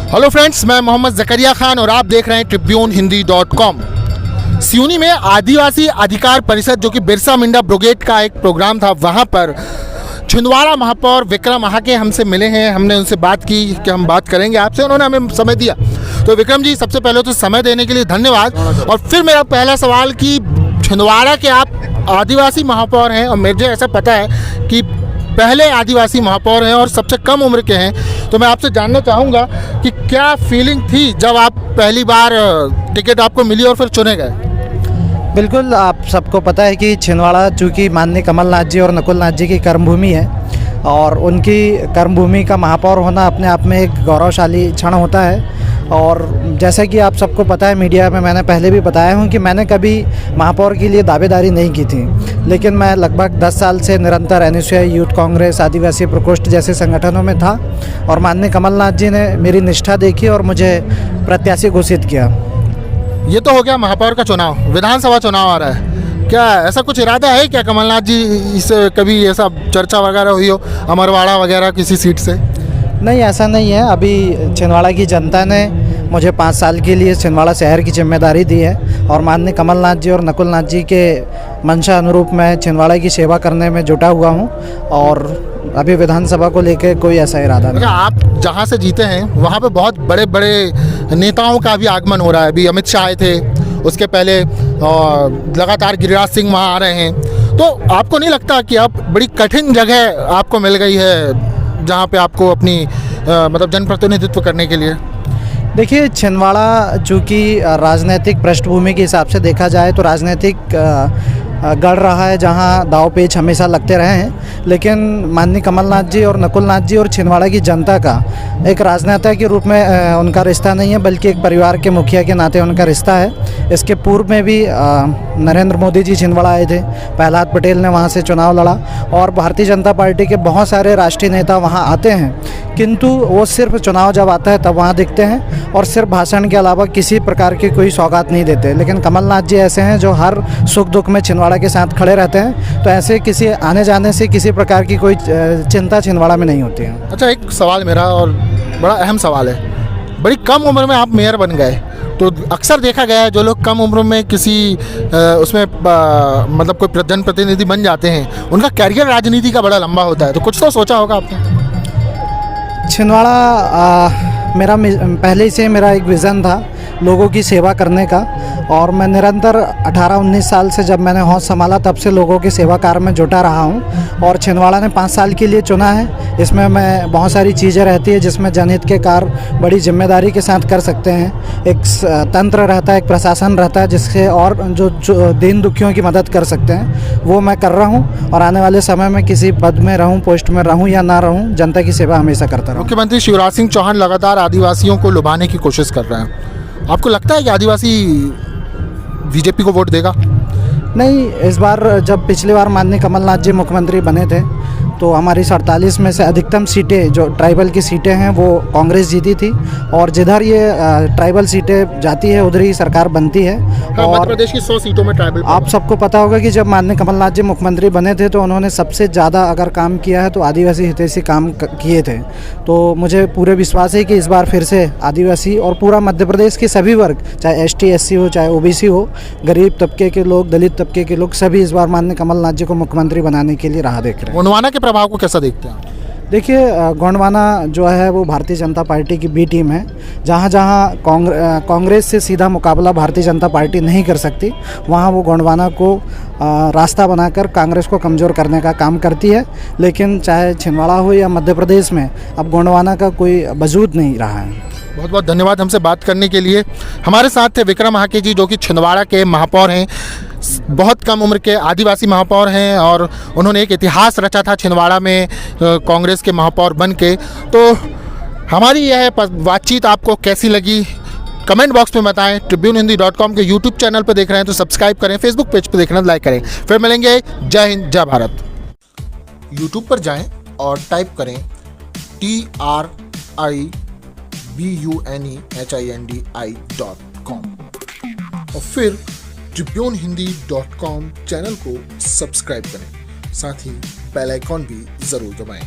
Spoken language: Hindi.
हेलो फ्रेंड्स, मैं मोहम्मद ज़करिया खान और आप देख रहे हैं tribunehindi.com। सियूनी में आदिवासी अधिकार परिषद जो कि बिरसा मुंडा ब्रिगेड का एक प्रोग्राम था, वहाँ पर छिंदवाड़ा महापौर विक्रम आके हमसे मिले हैं। हमने उनसे बात की कि हम बात करेंगे आपसे, उन्होंने हमें समय दिया। तो विक्रम जी, सबसे पहले तो समय देने के लिए धन्यवाद। और फिर मेरा पहला सवाल कि छिंदवाड़ा के आप आदिवासी महापौर हैं और मुझे ऐसा पता है कि पहले आदिवासी महापौर हैं और सबसे कम उम्र के हैं, तो मैं आपसे जानना चाहूँगा कि क्या फीलिंग थी जब आप पहली बार टिकट आपको मिली और फिर चुने गए? बिल्कुल, आप सबको पता है कि छिंदवाड़ा चूँकि माननीय कमलनाथ जी और नकुलनाथ जी की कर्मभूमि है और उनकी कर्मभूमि का महापौर होना अपने आप में एक गौरवशाली क्षण होता है। और जैसा कि आप सबको पता है, मीडिया में मैंने पहले भी बताया हूँ कि मैंने कभी महापौर के लिए दावेदारी नहीं की थी, लेकिन मैं लगभग 10 साल से निरंतर NSUI, यूथ कांग्रेस, आदिवासी प्रकोष्ठ जैसे संगठनों में था और माननीय कमलनाथ जी ने मेरी निष्ठा देखी और मुझे प्रत्याशी घोषित किया। ये तो हो गया महापौर का चुनाव, विधानसभा चुनाव आ रहा है। क्या ऐसा कुछ इरादा है क्या कमलनाथ जी इससे कभी ऐसा चर्चा वगैरह हुई हो, अमरवाड़ा वगैरह किसी सीट से? नहीं, ऐसा नहीं है। अभी छिंदवाड़ा की जनता ने मुझे 5 साल के लिए छिंदवाड़ा शहर की जिम्मेदारी दी है और माननीय कमलनाथ जी और नकुलनाथ जी के मंशा अनुरूप मैं छिंदवाड़ा की सेवा करने में जुटा हुआ हूं और अभी विधानसभा को लेकर कोई ऐसा इरादा नहीं। आप जहां से जीते हैं वहां पे बहुत बड़े बड़े नेताओं का भी आगमन हो रहा है। अभी अमित शाह आए थे, उसके पहले लगातार गिरिराज सिंह वहाँ आ रहे हैं। तो आपको नहीं लगता कि अब बड़ी कठिन जगह आपको मिल गई है जहाँ पे आपको अपनी मतलब जनप्रतिनिधित्व करने के लिए? देखिए, छिंदवाड़ा चूँकि राजनीतिक पृष्ठभूमि के हिसाब से देखा जाए तो राजनीतिक गढ़ रहा है जहां दाव पेच हमेशा लगते रहे हैं, लेकिन माननीय कमलनाथ जी और नकुलनाथ जी और छिंदवाड़ा की जनता का एक राजनेता के रूप में उनका रिश्ता नहीं है, बल्कि एक परिवार के मुखिया के नाते उनका रिश्ता है। इसके पूर्व में भी नरेंद्र मोदी जी छिंदवाड़ा आए थे, प्रहलाद पटेल ने वहां से चुनाव लड़ा और भारतीय जनता पार्टी के बहुत सारे राष्ट्रीय नेता वहाँ आते हैं, किंतु वो सिर्फ चुनाव जब आता है तब वहाँ दिखते हैं और सिर्फ भाषण के अलावा किसी प्रकार की कोई सौगात नहीं देते। लेकिन कमलनाथ जी ऐसे हैं जो हर सुख दुख में छिंदवाड़ा के साथ खड़े रहते हैं, तो ऐसे किसी आने जाने से किसी प्रकार की कोई चिंता छिंदवाड़ा में नहीं होती है। अच्छा, एक सवाल मेरा और बड़ा अहम सवाल है। बड़ी कम उम्र में आप मेयर बन गए, तो अक्सर देखा गया है जो लोग कम उम्र में किसी उसमें मतलब कोई जनप्रतिनिधि बन जाते हैं, उनका कैरियर राजनीति का बड़ा लंबा होता है। तो कुछ तो सोचा होगा आपने? छिंदवाड़ा मेरा पहले से मेरा एक विज़न था लोगों की सेवा करने का और मैं निरंतर 18-19 साल से जब मैंने होश संभाला तब से लोगों की सेवा कार्य में जुटा रहा हूं और छिंदवाड़ा ने 5 साल के लिए चुना है। इसमें मैं बहुत सारी चीज़ें रहती है जिसमें जनहित के कार्य बड़ी जिम्मेदारी के साथ कर सकते हैं। एक तंत्र रहता है, एक प्रशासन रहता है जिससे और जो दीन दुखियों की मदद कर सकते हैं, वो मैं कर रहा हूँ और आने वाले समय में किसी पद में रहूँ, पोस्ट में रहूँ या ना रहूँ, जनता की सेवा हमेशा करता रहूँ। मुख्यमंत्री शिवराज सिंह चौहान लगातार आदिवासियों को लुभाने की कोशिश कर रहे हैं। आपको लगता है कि आदिवासी बीजेपी को वोट देगा? नहीं, इस बार जब पिछली बार माननीय कमलनाथ जी मुख्यमंत्री बने थे तो हमारी 47 में से अधिकतम सीटें जो ट्राइबल की सीटें हैं वो कांग्रेस जीती थी और जिधर ये ट्राइबल सीटें जाती है उधर ही सरकार बनती है। हाँ, और मध्य प्रदेश की 100 सीटों में ट्राइबल। आप सबको पता होगा कि जब माननीय कमलनाथ जी मुख्यमंत्री बने थे तो उन्होंने सबसे ज़्यादा अगर काम किया है तो आदिवासी हितैषी काम किए थे। तो मुझे पूरे विश्वास है कि इस बार फिर से आदिवासी और पूरा मध्य प्रदेश के सभी वर्ग, चाहे ST SC हो, चाहे OBC हो, गरीब तबके के लोग, दलित तबके के लोग, सभी इस बार माननीय कमलनाथ जी को मुख्यमंत्री बनाने के लिए राह देख रहे हैं। गोंडवाना के प्रभाव को कैसा देखते हैं? देखिए, गोंडवाना जो है वो भारतीय जनता पार्टी की B टीम है। जहाँ जहाँ कांग्रेस से सीधा मुकाबला भारतीय जनता पार्टी नहीं कर सकती, वहाँ वो गोंडवाना को रास्ता बनाकर कांग्रेस को कमज़ोर करने का काम करती है। लेकिन चाहे छिंदवाड़ा हो या मध्य प्रदेश में अब गोंडवाना का कोई वजूद नहीं रहा है। बहुत बहुत धन्यवाद हमसे बात करने के लिए। हमारे साथ थे विक्रम आके जी, जो कि छिंदवाड़ा के महापौर हैं, बहुत कम उम्र के आदिवासी महापौर हैं और उन्होंने एक इतिहास रचा था छिंदवाड़ा में कांग्रेस के महापौर बन के। तो हमारी यह बातचीत आपको कैसी लगी कमेंट बॉक्स में बताएं। tribunehindi.com के यूट्यूब चैनल पर देख रहे हैं तो सब्सक्राइब करें, फेसबुक पेज पर देखना लाइक करें। फिर मिलेंगे। जय हिंद, जय भारत। यूट्यूब पर जाएं और टाइप करें TRIBUNEHINDI.com और फिर tribunehindi.com चैनल को सब्सक्राइब करें, साथ ही बेल आइकॉन भी ज़रूर दबाएं।